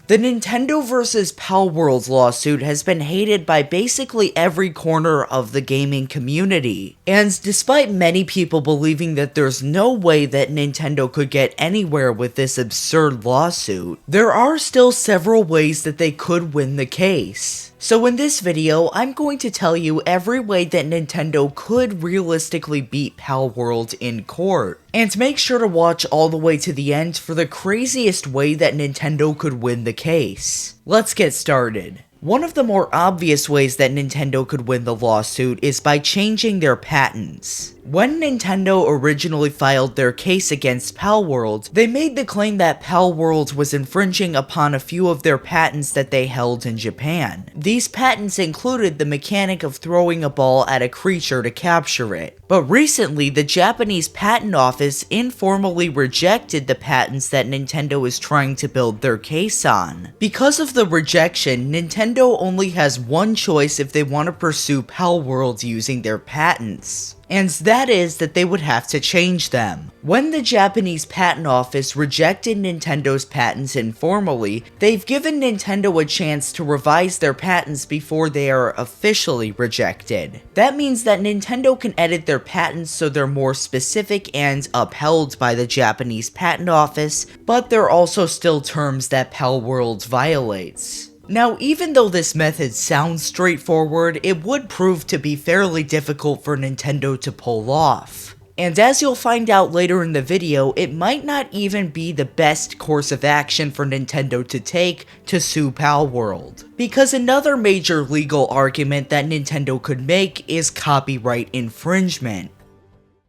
The Nintendo vs. Palworld lawsuit has been hated by basically every corner of the gaming community, and despite many people believing that there's no way that Nintendo could get anywhere with this absurd lawsuit, there are still several ways that they could win the case. So in this video, I'm going to tell you every way that Nintendo could realistically beat Palworld in court. And make sure to watch all the way to the end for the craziest way that Nintendo could win the case. Let's get started. One of the more obvious ways that Nintendo could win the lawsuit is by changing their patents. When Nintendo originally filed their case against Palworld, they made the claim that Palworld was infringing upon a few of their patents that they held in Japan. These patents included the mechanic of throwing a ball at a creature to capture it. But recently, the Japanese Patent Office informally rejected the patents that Nintendo is trying to build their case on. Because of the rejection, Nintendo only has one choice if they want to pursue Palworld using their patents. And that is that they would have to change them. When the Japanese Patent Office rejected Nintendo's patents informally, they've given Nintendo a chance to revise their patents before they are officially rejected. That means that Nintendo can edit their patents so they're more specific and upheld by the Japanese Patent Office, but they're also still terms that Palworld violates. Now, even though this method sounds straightforward, it would prove to be fairly difficult for Nintendo to pull off. And as you'll find out later in the video, it might not even be the best course of action for Nintendo to take to sue Palworld. Because another major legal argument that Nintendo could make is copyright infringement.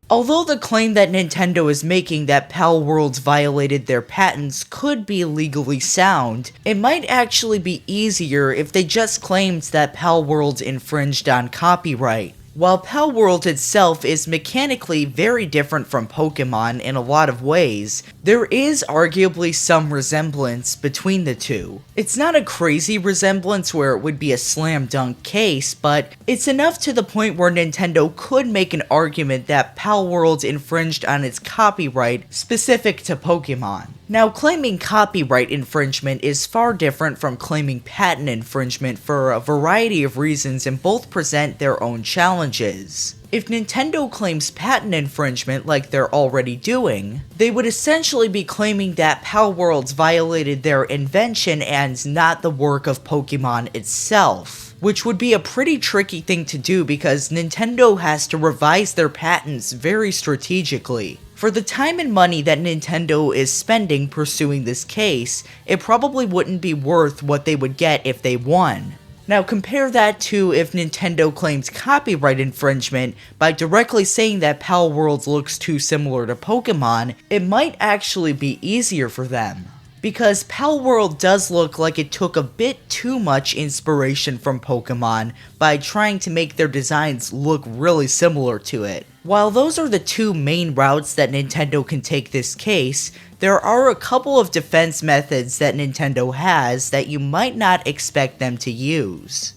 Although the claim that Nintendo is making that Palworld violated their patents could be legally sound, it might actually be easier if they just claimed that Palworld infringed on copyright. While Palworld itself is mechanically very different from Pokemon in a lot of ways, there is arguably some resemblance between the two. It's not a crazy resemblance where it would be a slam dunk case, but it's enough to the point where Nintendo could make an argument that Palworld infringed on its copyright specific to Pokemon. Now, claiming copyright infringement is far different from claiming patent infringement for a variety of reasons, and both present their own challenges. If Nintendo claims patent infringement like they're already doing, they would essentially be claiming that Palworld violated their invention and not the work of Pokemon itself, which would be a pretty tricky thing to do because Nintendo has to revise their patents very strategically. For the time and money that Nintendo is spending pursuing this case, it probably wouldn't be worth what they would get if they won. Now compare that to if Nintendo claims copyright infringement by directly saying that Palworld looks too similar to Pokemon, it might actually be easier for them. Because Palworld does look like it took a bit too much inspiration from Pokemon by trying to make their designs look really similar to it. While those are the two main routes that Nintendo can take this case, there are a couple of defense methods that Nintendo has that you might not expect them to use.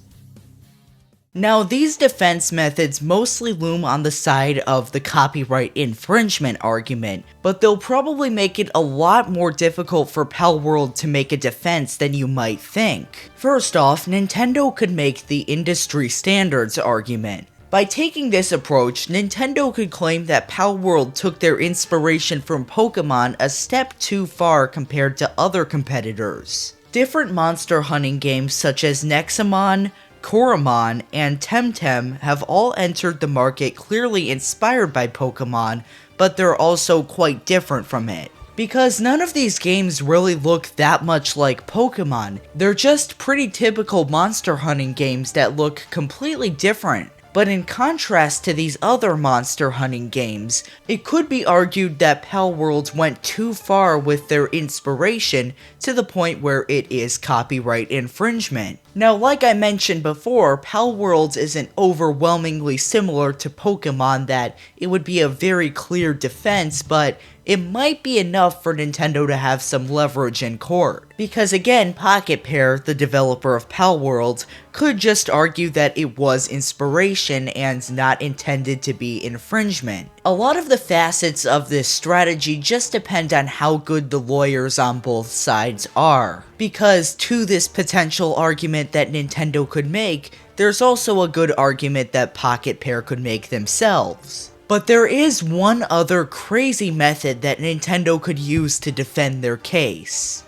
Now, these defense methods mostly loom on the side of the copyright infringement argument, but they'll probably make it a lot more difficult for Palworld to make a defense than you might think. First off, Nintendo could make the industry standards argument. By taking this approach, Nintendo could claim that Palworld took their inspiration from Pokemon a step too far compared to other competitors. Different monster hunting games such as Nexamon, Koromon, and Temtem have all entered the market clearly inspired by Pokemon, but they're also quite different from it. Because none of these games really look that much like Pokemon, they're just pretty typical monster hunting games that look completely different. But in contrast to these other monster hunting games, it could be argued that Palworld went too far with their inspiration to the point where it is copyright infringement. Now, like I mentioned before, Palworld isn't overwhelmingly similar to Pokemon that it would be a very clear defense, but it might be enough for Nintendo to have some leverage in court. Because again, Pocketpair, the developer of Palworld, could just argue that it was inspiration and not intended to be infringement. A lot of the facets of this strategy just depend on how good the lawyers on both sides are. Because to this potential argument that Nintendo could make, there's also a good argument that Pocketpair could make themselves. But there is one other crazy method that Nintendo could use to defend their case.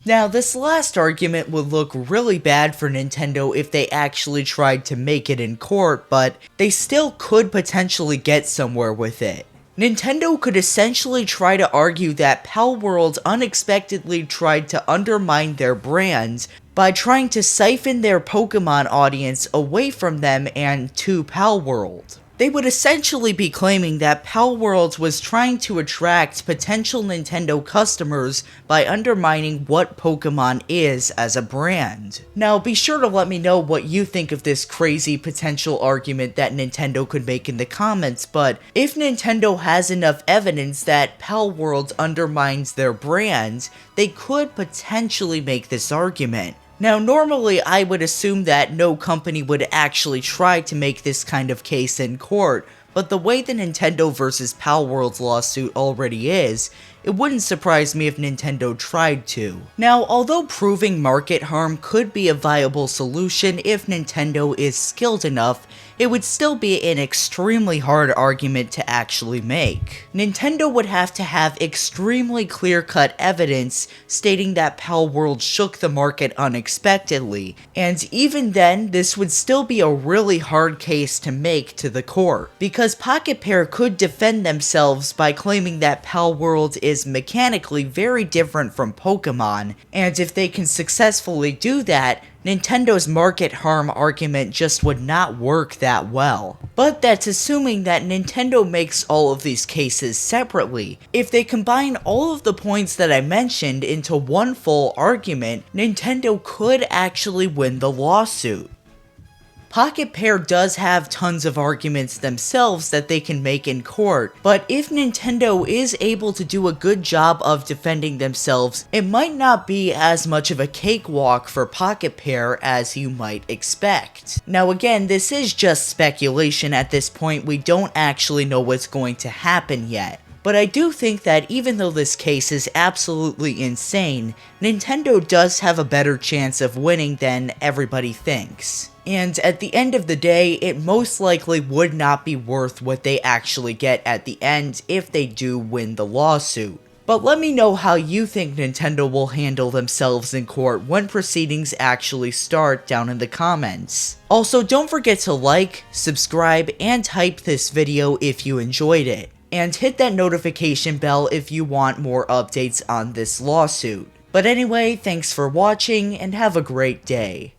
Now, this last argument would look really bad for Nintendo if they actually tried to make it in court, but they still could potentially get somewhere with it. Nintendo could essentially try to argue that Palworld unexpectedly tried to undermine their brand by trying to siphon their Pokemon audience away from them and to Palworld. They would essentially be claiming that Palworld was trying to attract potential Nintendo customers by undermining what Pokemon is as a brand. Now, be sure to let me know what you think of this crazy potential argument that Nintendo could make in the comments, but if Nintendo has enough evidence that Palworld undermines their brand, they could potentially make this argument. Now, normally I would assume that no company would actually try to make this kind of case in court, but the way the Nintendo vs. Palworld lawsuit already is, it wouldn't surprise me if Nintendo tried to. Now, although proving market harm could be a viable solution if Nintendo is skilled enough, it would still be an extremely hard argument to actually make. Nintendo would have to have extremely clear-cut evidence stating that Palworld shook the market unexpectedly, and even then, this would still be a really hard case to make to the court, because Pocketpair could defend themselves by claiming that Palworld is mechanically very different from Pokemon, and if they can successfully do that, Nintendo's market harm argument just would not work that well. But that's assuming that Nintendo makes all of these cases separately. If they combine all of the points that I mentioned into one full argument, Nintendo could actually win the lawsuit. Pocketpair does have tons of arguments themselves that they can make in court, but if Nintendo is able to do a good job of defending themselves, it might not be as much of a cakewalk for Pocketpair as you might expect. Now again, this is just speculation at this point, we don't actually know what's going to happen yet. But I do think that even though this case is absolutely insane, Nintendo does have a better chance of winning than everybody thinks. And at the end of the day, it most likely would not be worth what they actually get at the end if they do win the lawsuit. But let me know how you think Nintendo will handle themselves in court when proceedings actually start down in the comments. Also, don't forget to like, subscribe, and hype this video if you enjoyed it. And hit that notification bell if you want more updates on this lawsuit. But anyway, thanks for watching and have a great day.